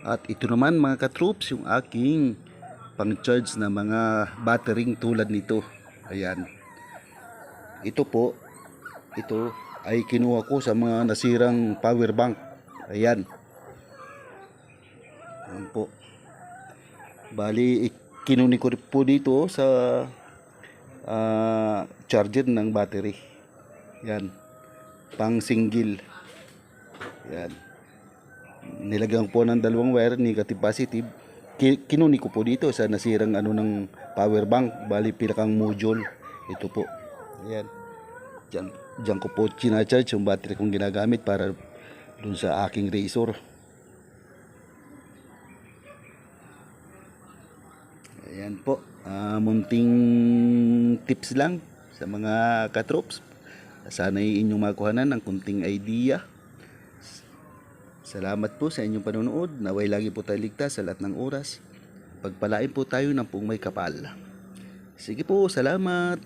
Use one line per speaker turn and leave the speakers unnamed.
At ito naman mga katroops, yung aking pang-charge na mga battering tulad nito. Ayan. Ito po, ito ay kinuha ko sa mga nasirang power bank. Ayan. Ayan po. Bali, kinuni ko rin po dito sa charger ng battery. Yan. Pang single. Yan. Nilagyan po ng dalawang wire, negative positive. Kinuni ko po dito sa nasirang ano ng power bank. Bali, pinakang module. Ito po. Ayan. Diyan ko po charge yung battery kong ginagamit para dun sa aking Razor. Ayan po, munting tips lang sa mga katroops. Sana'y inyong makuhanan ng kunting idea. Salamat po sa inyong panonood. Naway lagi po tayo ligtas sa lahat ng oras. Pagpalain po tayo ng pong may kapal. Sige po, salamat.